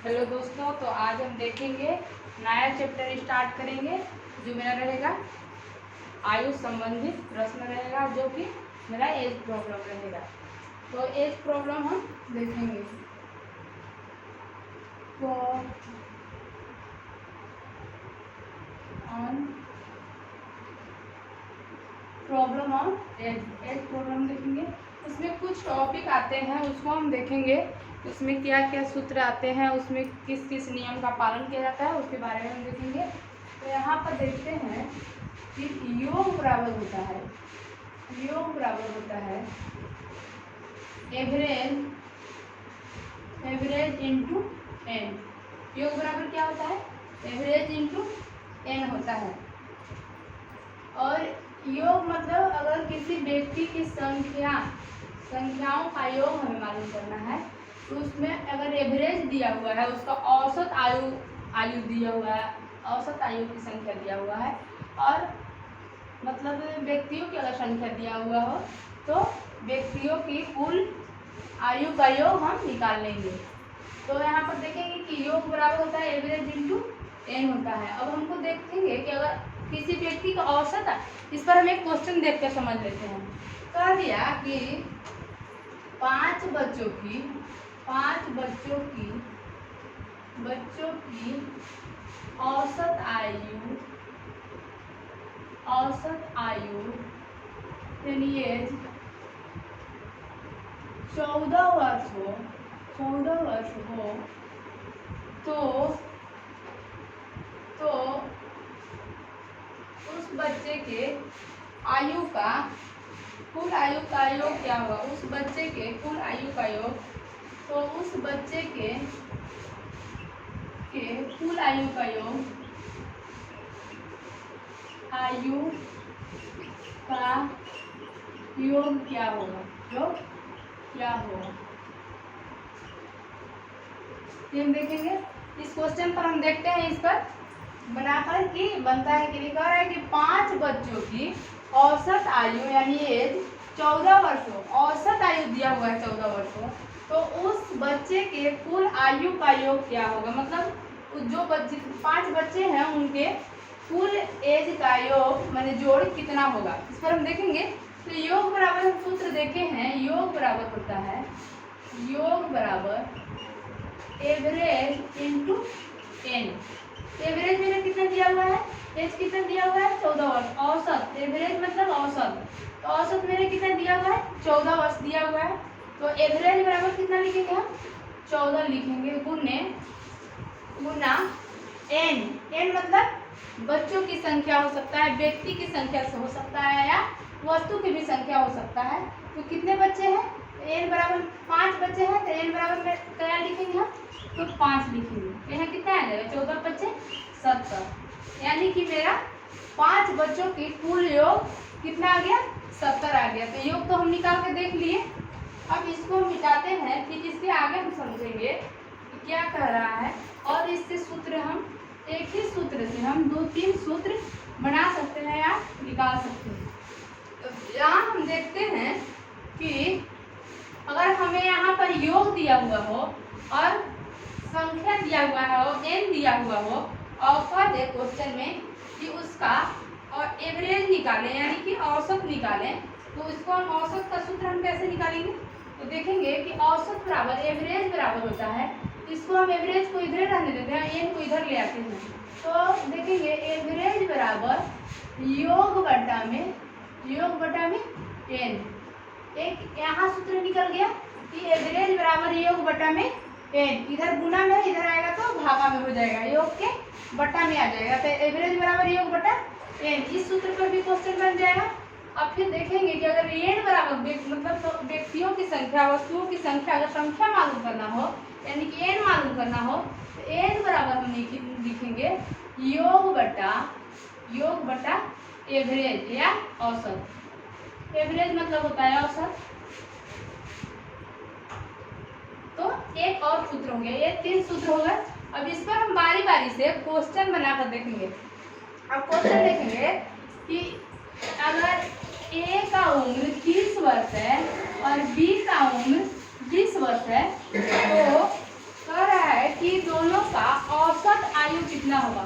Hello दोस्तों, तो आज हम देखेंगे नया चैप्टर स्टार्ट करेंगे जो मेरा रहेगा आयु संबंधित प्रश्न रहेगा, जो कि मेरा एज प्रॉब्लम रहेगा। तो एज प्रॉब्लम हम देखेंगे। प्रॉब्लम ऑन एज प्रॉब्लम देखेंगे। उसमें कुछ टॉपिक आते हैं, उसको हम देखेंगे। उसमें क्या क्या सूत्र आते हैं, उसमें किस किस नियम का पालन किया जाता है, उसके बारे में हम देखेंगे। तो यहाँ पर देखते हैं कि योग बराबर होता है एवरेज इंटू एन। योग बराबर क्या होता है? एवरेज इंटू एन होता है। और योग मतलब अगर किसी व्यक्ति की संख्याओं का योग हमें मालूम करना है, तो उसमें अगर एवरेज दिया हुआ है, उसका औसत आयु दिया हुआ है, औसत आयु की संख्या दिया हुआ है, और मतलब व्यक्तियों की अगर संख्या दिया हुआ हो, तो व्यक्तियों की कुल आयु का योग हम निकाल लेंगे। तो यहाँ पर देखेंगे कि योग बराबर होता है एवरेज इंटू एन होता है। अब हमको देखेंगे कि अगर किसी व्यक्ति का औसत है, इस पर हम एक क्वेश्चन देख कर समझ लेते हैं। कह दिया कि पांच बच्चों की औसत आयु यानी एज 14 वर्ष हो तो उस बच्चे के आयु का कुल आयु का योग क्या होगा? उस बच्चे के कुल आयु का योग, तो उस बच्चे के कुल आयु का योग क्या होगा? हम देखेंगे इस क्वेश्चन पर। हम देखते हैं इस पर बनाकर कि बनता है कि नहीं। कह रहा है कि 5 बच्चों की औसत आयु यानी एज 14 वर्ष हो, औसत आयु दिया हुआ है 14 वर्ष हो, तो उस बच्चे के कुल आयु का योग क्या होगा? मतलब जो बच्चे 5 बच्चे हैं उनके कुल एज का योग माने जोड़ कितना होगा, इस पर हम देखेंगे। तो योग बराबर हम सूत्र देखे हैं। योग बराबर होता है एवरेज इंटू एन। एवरेज मेरा कितना दिया हुआ है? एज कितना दिया हुआ है? 14 वर्ष। औसत एवरेज मतलब औसत, तो औसत मेरे कितना दिया हुआ है? 14 वर्ष दिया हुआ है। तो एवरेज बराबर कितना लिखेंगे हम? 14 लिखेंगे गुना एन मतलब बच्चों की संख्या हो सकता है, व्यक्ति की संख्या से हो सकता है, या वस्तु की भी संख्या हो सकता है। तो कितने बच्चे हैं? एन बराबर 5 बच्चे हैं, तो एन बराबर में क्या लिखेंगे हम? तो 5 लिखेंगे। यहाँ कितना आ जाएगा? 14 बच्चे 70, यानी कि मेरा 5 बच्चों की कुल योग कितना आ गया? 70 आ गया। तो योग तो हम निकाल के देख लिए। अब इसको मिटाते हैं, फिर इससे आगे हम समझेंगे कि क्या कह रहा है। और इससे सूत्र हम एक ही सूत्र से हम 2-3 सूत्र बना सकते हैं या निकाल सकते हैं। तो यहाँ हम देखते हैं कि अगर हमें यहाँ पर योग दिया हुआ हो और संख्या दिया हुआ है और एन दिया हुआ हो, और कह दे क्वेश्चन में कि उसका और एवरेज निकालें यानी कि औसत निकालें, तो इसको हम औसत का सूत्र हम कैसे निकालेंगे? तो देखेंगे कि औसत बराबर एवरेज बराबर होता है। इसको हम एवरेज को इधर रहने देते हैं, एन को इधर ले आते हैं। तो देखेंगे एवरेज बराबर योग बटा में एन। एक यहाँ सूत्र निकल गया कि एवरेज बराबर योग बटा में एन। इधर गुना में, इधर आएगा तो भागा में हो जाएगा, योग के बटा में आ जाएगा। तो एवरेज बराबर योग बटा एन, इस सूत्र पर भी क्वेश्चन बन जाएगा। अब फिर देखेंगे कि अगर एन बराबर मतलब तो व्यक्तियों की संख्या, वस्तुओं की संख्या, अगर संख्या मालूम करना हो यानी कि एन मालूम करना हो, तो एन बराबर हम लिखेंगे योग बटा एवरेज या औसत। एवरेज मतलब होता है औसत। तो एक और सूत्र हो गया, ये 3 सूत्र हो गए। अब इस पर हम बारी बारी से क्वेश्चन बनाकर देखेंगे। अब क्वेश्चन देखेंगे कि अगर ए का उम्र 30 वर्ष है और बी का उम्र 20 वर्ष है, तो कह रहा है कि दोनों होगा?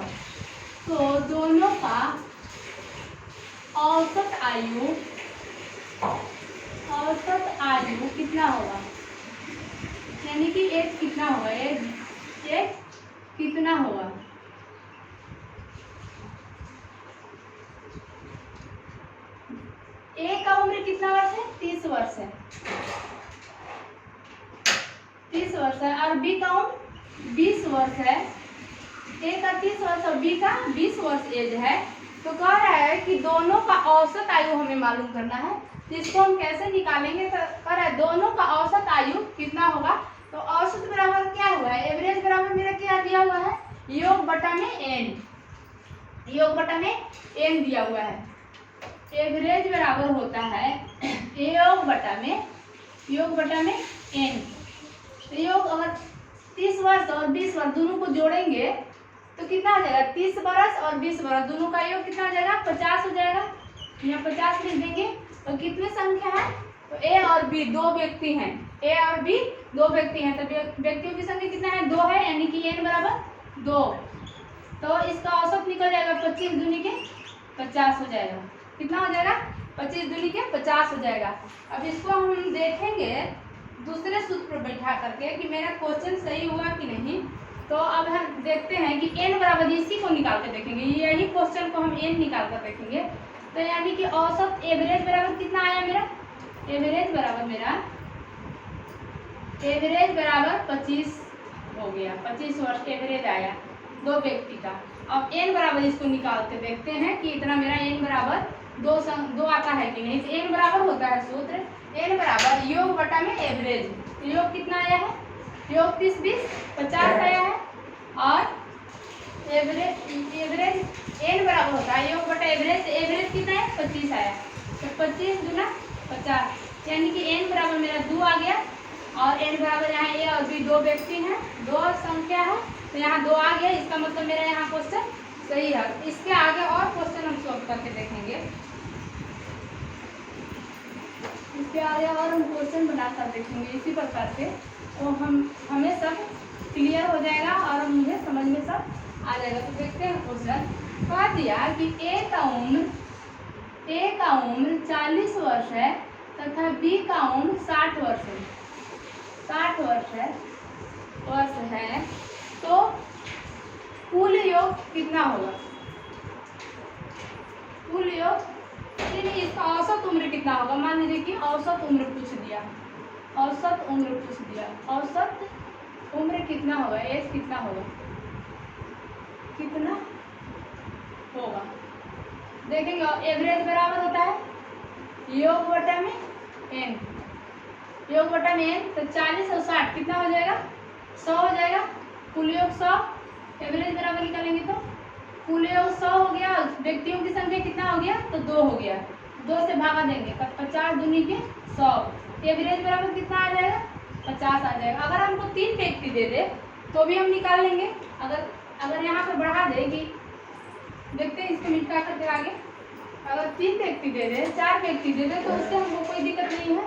तो दोनों का औसत आयु कितना होगा? यानी कि एज कितना होगा? एज कितना होगा? ए का उम्र कितना वर्ष है? 30 वर्ष है। 30 वर्ष है और बी का उम्र 20 वर्ष है। ए का 30 वर्ष और बी का 20 वर्ष एज है। तो कह रहा है कि दोनों का औसत आयु हमें मालूम करना है। तो इसको हम कैसे निकालेंगे? तो कह रहा है दोनों का औसत आयु कितना होगा? तो औसत बराबर क्या हुआ है? एवरेज बराबर मेरा क्या दिया हुआ है? योग बटा में एन। योग बटा में एन दिया हुआ है। एवरेज बराबर होता है योग बटा में एन। योग अगर 30 वर्ष और 20 वर्ष दोनों को जोड़ेंगे तो कितना हो जाएगा? 30 वर्ष और 20 वर्ष दोनों का योग कितना हो जाएगा? 50 हो जाएगा। यहाँ 50 लिख देंगे। तो कितनी संख्या है? तो ए और बी दो व्यक्ति हैं। ए और बी दो व्यक्ति हैं। तो व्यक्तियों की संख्या कितना है? 2 है, यानी कि एन बराबर 2। तो इसका औसत निकल जाएगा 25 दूनी के 50 हो जाएगा। कितना हो जाएगा? 25 दूनी के 50 हो जाएगा। अब इसको हम देखेंगे दूसरे सूत्र पर बैठा करके कि मेरा क्वेश्चन सही हुआ कि नहीं। तो अब हम देखते हैं कि n बराबर, इसी को निकाल कर देखेंगे। यही क्वेश्चन को हम n निकाल कर देखेंगे। तो यानी कि औसत एवरेज बराबर कितना आया मेरा? एवरेज बराबर 25 हो गया। 25 वर्ष एवरेज आया दो व्यक्ति का। अब n बराबर इसको निकाल के देखते हैं कि इतना मेरा n बराबर 2 आता है कि नहीं। तो n बराबर होता है सूत्र n बराबर योग बटा में एवरेज। तो योग कितना आया है? योग 30 20 50 आया है और एवरेज n बराबर होता है योग बटा एवरेज। एवरेज कितना है? 25 आया। तो 25 गुना 50 यानी कि n बराबर मेरा 2 आ गया। और n बराबर यहाँ ए और बी दो व्यक्ति हैं, दो संख्या है, तो यहाँ 2 आ गया। इसका मतलब मेरा यहाँ क्वेश्चन सही है। इसके आगे और क्वेश्चन हम सॉल्व करके देखेंगे। इसके आगे और हम क्वेश्चन बनाकर देखेंगे इसी प्रकार से। तो हमें सब क्लियर हो जाएगा और मुझे समझ में सब आ जाएगा। तो देखते हैं क्वेश्चन। कह दिया कि ए का उम्र 40 वर्ष है तथा बी का उम्र 60 वर्ष है। 60 वर्ष है तो कुल योग कितना होगा? कुल योग यानी इसका औसत उम्र कितना होगा? मान लीजिए कि औसत उम्र पूछ दिया। औसत उम्र कितना होगा? एज कितना होगा? देखेंगे। एवरेज बराबर होता है योग बटा में एन। तो 40 और 60 कितना हो जाएगा? 100 हो जाएगा। कुल योग 100। एवरेज बराबर निकालेंगे तो कुल योग 100 हो गया। व्यक्तियों की संख्या कितना हो गया? तो 2 हो गया। 2 से भागा देंगे तो 50 दूनी के 100। एवरेज बराबर कितना आ जाएगा? 50 आ जाएगा। अगर हमको 3 व्यक्ति दे दे तो भी हम निकाल लेंगे। अगर यहाँ पर बढ़ा दे कि देखते हैं इसको मिटा करके आगे। अगर 3 व्यक्ति दे दे, 4 व्यक्ति दे दे तो उससे हमको कोई दिक्कत नहीं है।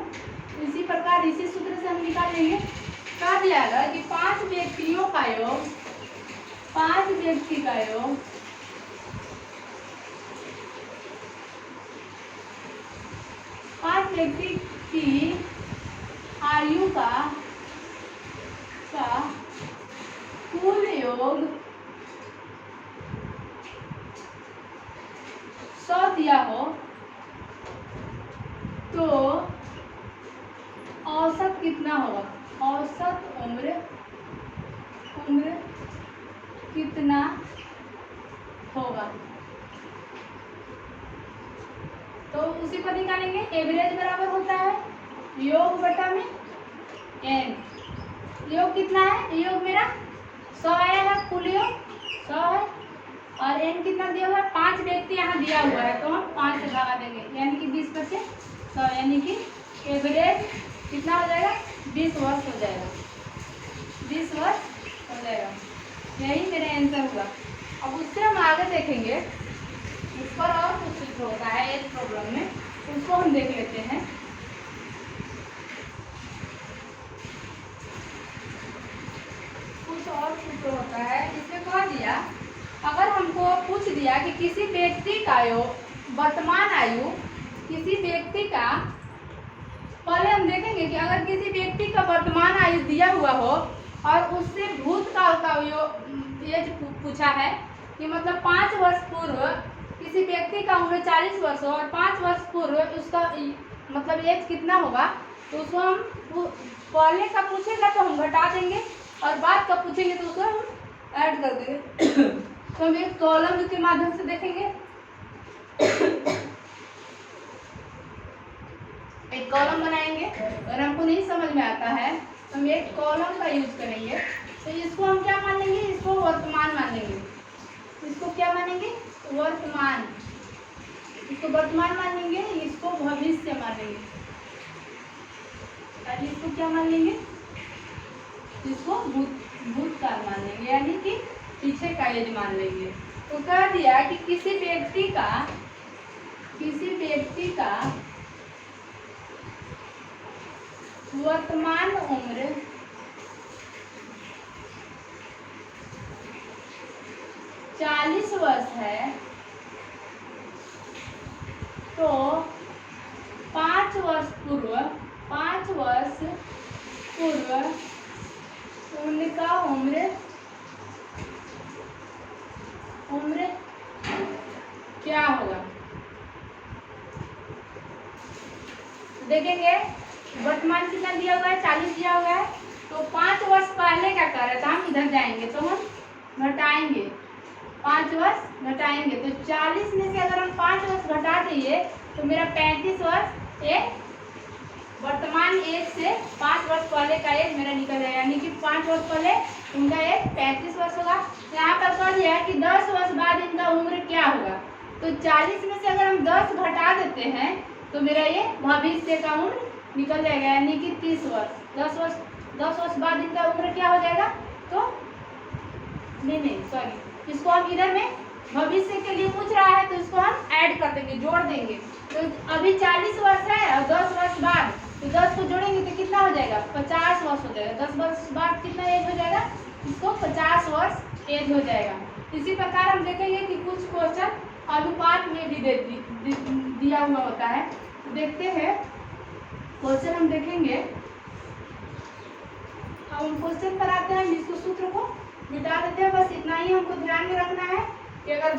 इसी प्रकार इसी सूत्र से हम निकाल लेंगे। कहा जाएगा कि 5 व्यक्ति का योग 5 व्यक्ति की आयु का कुल योग 100 दिया हो तो औसत कितना होगा? औसत उम्र कितना होगा? तो उसी पर निकालेंगे। एवरेज बराबर होता है योग बटा में एन। योग कितना है? योग मेरा 100 आया है। कुल योग 100 है और एन कितना दिया हुआ है? 5 व्यक्ति यहाँ दिया हुआ है तो हम 5 से भागा देंगे, यानी कि 20 बचे 100, यानी कि एवरेज कितना हो जाएगा? 20 वर्ष हो जाएगा। 20 वर्ष हो जाएगा। यही मेरा आंसर हुआ। अब उससे हम आगे देखेंगे। इस पर और कुछ सूत्र होता है एज प्रॉब्लम में, उसको हम देख लेते हैं। कुछ और सूत्र होता है। इसमें कह दिया पूछ दिया कि किसी व्यक्ति का वर्तमान आयु, किसी व्यक्ति का, पहले हम देखेंगे कि अगर किसी व्यक्ति का वर्तमान आयु दिया हुआ हो और उससे भूतकाल का एज पूछा है कि मतलब 5 वर्ष पूर्व किसी व्यक्ति का उम्र 40 वर्ष हो और 5 वर्ष पूर्व उसका मतलब एज कितना होगा, तो उसको हम पहले का पूछेगा तो हम घटा देंगे और बाद का पूछेंगे तो उसको हम ऐड कर देंगे। तो हम एक कॉलम के माध्यम से देखेंगे। एक कॉलम बनाएंगे। अगर हमको नहीं समझ में आता है तो हम एक कॉलम का यूज करेंगे। तो इसको हम क्या मान लेंगे, इसको वर्तमान मान लेंगे। इसको क्या मानेंगे, वर्तमान। इसको वर्तमान मान लेंगे, इसको भविष्य मान लेंगे। इसको क्या मान लेंगे, इसको भूतकाल मान लेंगे, यानी कि पीछे का एज मान लेंगे। तो कह दिया कि किसी व्यक्ति का वर्तमान उम्र 40 वर्ष है, तो 5 वर्ष पूर्व उनका उम्र क्या होगा। देखेंगे वर्तमान कितना दिया हुआ है, 40 दिया हुआ है, तो 5 वर्ष पहले का कर रहा था, हम इधर जाएंगे तो हम घटाएंगे, 5 वर्ष घटाएंगे। तो 40 में से अगर हम 5 वर्ष घटा दिए तो मेरा 35 वर्ष एक वर्तमान एज से 5 वर्ष पहले का एज मेरा निकल जाएगा, यानी कि 5 वर्ष पहले उनका एज 35 वर्ष होगा। यहाँ पर कह दिया है कि 10 वर्ष बाद इनका उम्र क्या होगा। तो 40 में से अगर हम 10 घटा देते हैं तो मेरा ये भविष्य का उम्र निकल जाएगा, यानी कि 30 वर्ष। 10 वर्ष बाद इनका उम्र क्या हो जाएगा, तो नहीं सॉरी, इसको हम इधर में भविष्य के लिए पूछ रहा है तो इसको हम ऐड कर देंगे, जोड़ देंगे। तो अभी 40 वर्ष है और 10 वर्ष बाद, तो 10 को जोड़ेंगे तो कितना हो जाएगा, 50 वर्ष हो जाएगा। 10 वर्ष बाद कितना एज हो जाएगा, इसको 50 वर्ष एज हो जाएगा। इसी प्रकार हम देखेंगे कि कुछ क्वेश्चन अनुपात में भी दिया हुआ होता है। तो देखते हैं क्वेश्चन हम देखेंगे। अब हम क्वेश्चन पर आते हैं, इसको सूत्र को मिटा देते हैं। बस इतना ही हमको ध्यान में रखना है कि अगर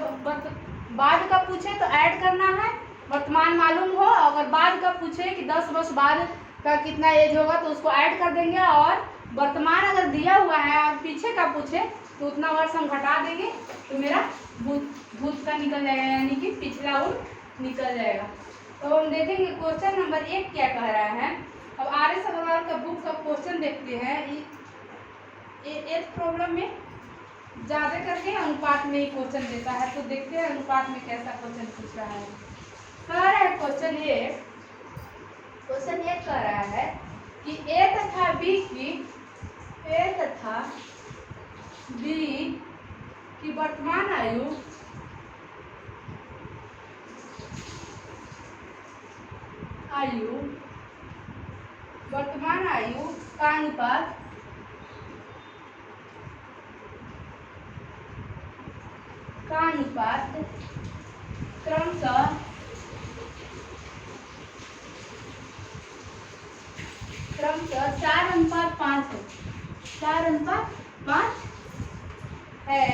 बाद का पूछे तो ऐड करना है, वर्तमान मालूम हो। अगर बाद का पूछे कि 10 वर्ष बाद का कितना एज होगा तो उसको ऐड कर देंगे, और वर्तमान अगर दिया हुआ है और पीछे का पूछे तो उतना वर्ष हम घटा देंगे, तो मेरा भूत का निकल जाएगा, यानी कि पिछला उम्र निकल जाएगा। तो हम देखेंगे क्वेश्चन नंबर 1 क्या कह रहा है। अब आर.एस. अग्रवाल का बुक का क्वेश्चन देखते हैं। इस प्रॉब्लम में ज़्यादा करके अनुपात में ही क्वेश्चन देता है, तो देखते हैं अनुपात में कैसा क्वेश्चन पूछ रहा है। कह रहा है क्वेश्चन ये कह रहा है कि ए तथा बी की वर्तमान आयु का अनुपात क्रमशः 4:5 है। 4:5 है।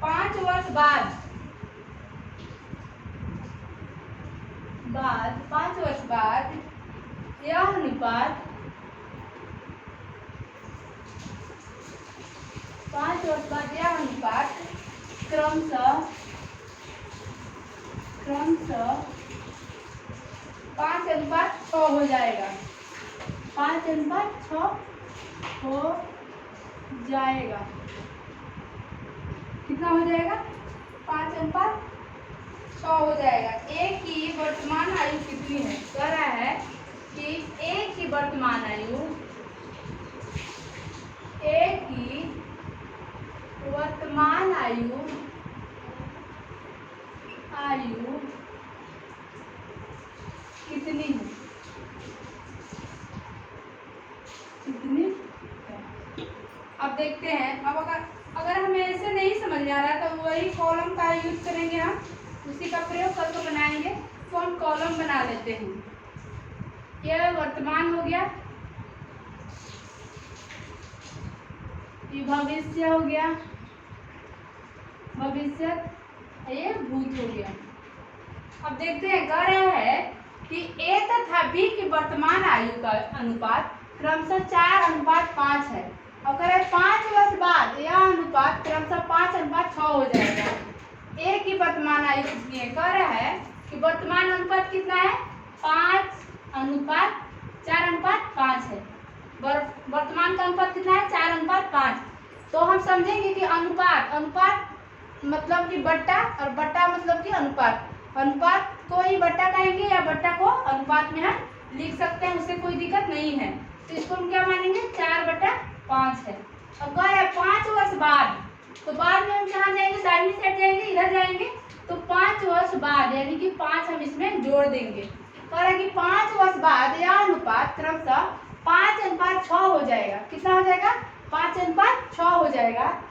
5 वर्ष बाद 5 वर्ष बाद यह अनुपात 5 वर्ष बाद यह अनुपात क्रमशः 5:6 हो जाएगा। 5:6 हो जाएगा। कितना हो जाएगा, 5:6 हो जाएगा। ए की वर्तमान आयु कितनी है, कह रहा है कि ए की वर्तमान आयु कितनी है, अब देखते हैं। अब अगर अगर हमें ऐसे नहीं समझ में आ रहा तो वही कॉलम का यूज करेंगे, हम उसी का प्रयोग करके बनाएंगे। तो हम कॉलम बना लेते हैं। यह वर्तमान हो गया, ये भविष्य हो गया, भविष्य, ये भूत हो गया। अब देखते हैं, कह रहा है कि ए तथा बी की वर्तमान आयु का अनुपात क्रमशः 4:5 है। और कह रहे 5 वर्ष बाद यह अनुपात क्रमशः 5:6 हो जाएगा। ए की वर्तमान आयु कितनी है? कह रहा है कि वर्तमान अनुपात कितना है? 5:4:5 है। वर्तमान का अनुपात कितना है? 4:5। तो हम समझेंगे कि अनुपात मतलब कि बट्टा, और बट्टा मतलब कि अनुपात। अनुपात को ही बट्टा कहेंगे या बट्टा को अनुपात में हम लिख सकते हैं, उससे कोई दिक्कत नहीं है। तो इसको हम क्या मानेंगे? 4/5 है। अब कह रहा है 5 वर्ष बाद, तो बाद में हम कहाँ जाएंगे? दाहिनी साइड जाएंगे, इधर जाएंगे। तो 5 वर्ष बाद यानी कि 5 हम इसमें जोड़ देंगे। कह रहा है कि 5 वर्ष बाद यह अनुपात क्रमशः 5:6 हो जाएगा। कितना हो जाएगा? 5:6 हो जाएगा।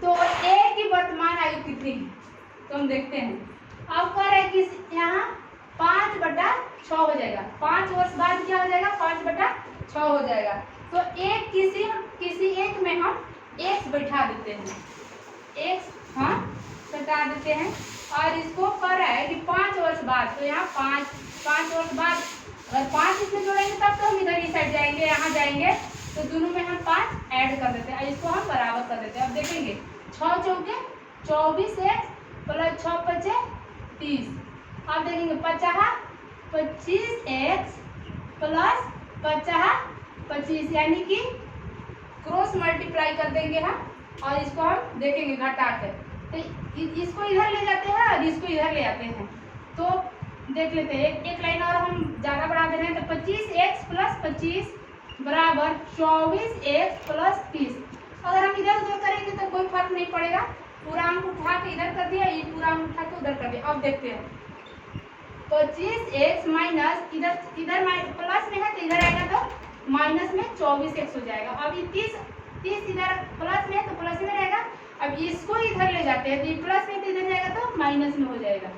तो ए की वर्तमान आयु कितनी है? तो हम देखते हैं। अब कह रहे हैं कि यहाँ 5/6 हो जाएगा। 5 वर्ष बाद क्या हो जाएगा? 5/6 हो जाएगा। तो एक किसी एक में हम x बैठा देते हैं, x हम बैठा देते हैं। और इसको कह रहा है कि 5 वर्ष बाद, तो यहाँ 5 वर्ष बाद अगर 5 इसमें जोड़ेंगे तब तो हम इधर ही साइड जाएंगे, यहाँ जाएंगे। तो दोनों में हम 5 ऐड कर देते हैं, इसको हम बराबर कर देते हैं। अब देखेंगे 6 चौके 24x प्लस 6 पचे 30। अब देखेंगे 25x प्लस 25 यानी कि क्रॉस मल्टीप्लाई कर देंगे हम, और इसको हम देखेंगे घटा कर। तो इसको इधर ले जाते हैं और इसको इधर ले आते हैं। तो देख लेते हैं, एक लाइन और हम ज़्यादा बढ़ा दे रहे हैं। तो 25x प्लस 25 बराबर 24x प्लस 30। अगर हम इधर उधर करेंगे तो कोई फर्क नहीं पड़ेगा। पूरा अंक उठा के इधर कर दिया, ये पूरा अंक उठा के उधर कर दिया। अब देखते हैं 25x माइनस इधर प्लस में है तो इधर आएगा तो माइनस में 24x हो जाएगा। अब ये 30 इधर प्लस में है तो प्लस में रहेगा। अब इसको इधर ले जाते हैं तो ये प्लस में तो इधर जाएगा तो माइनस में हो जाएगा।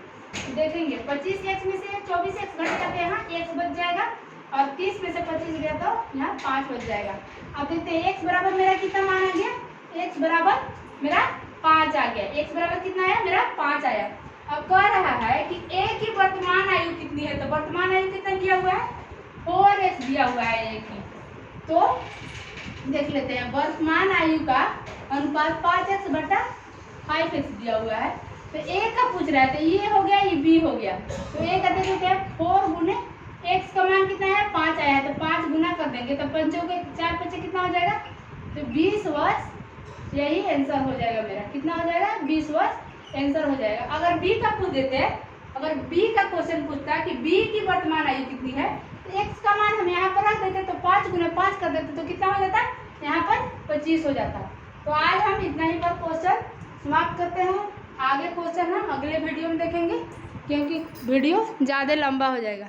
देखेंगे 25x में से 24x घट जाते हैं, यहाँ x बच जाएगा। और 30 में से 25 गया तो यहाँ 5 बच जाएगा। अब देखते हैं x बराबर मेरा कितना मान आ गया? x बराबर मेरा 5 आ गया। x बराबर कितना आया? मेरा 5 आया। अब कह रहा है कि a की वर्तमान आयु कितनी है? तो वर्तमान आयु कितना दिया हुआ है? 4x दिया हुआ है a की। तो देख लेते हैं, वर्तमान आयु का अनुपात 5x/5x दिया हुआ है। तो a का पूछ रहा है, तो ये हो गया, ये b हो गया। तो a का देख लेते हैं 4 गुने x का मान कितना है? 5 आया है। तो 5 गुना कर देंगे तो 5 के 4 5 कितना हो जाएगा? तो 20 वर्ष, यही आंसर हो जाएगा मेरा। कितना हो जाएगा? 20 वर्ष आंसर हो जाएगा। अगर बी का पूछ देते हैं, अगर बी का क्वेश्चन पूछता है कि बी की वर्तमान आयु कितनी है, तो x का मान हम यहाँ पर रख देते तो 5 गुना 5 कर देते तो कितना हो जाता? यहाँ पर 25 हो जाता। तो आज हम इतना ही पर क्वेश्चन समाप्त करते हैं। आगे क्वेश्चन हम अगले वीडियो में देखेंगे, क्योंकि वीडियो ज़्यादा लंबा हो जाएगा।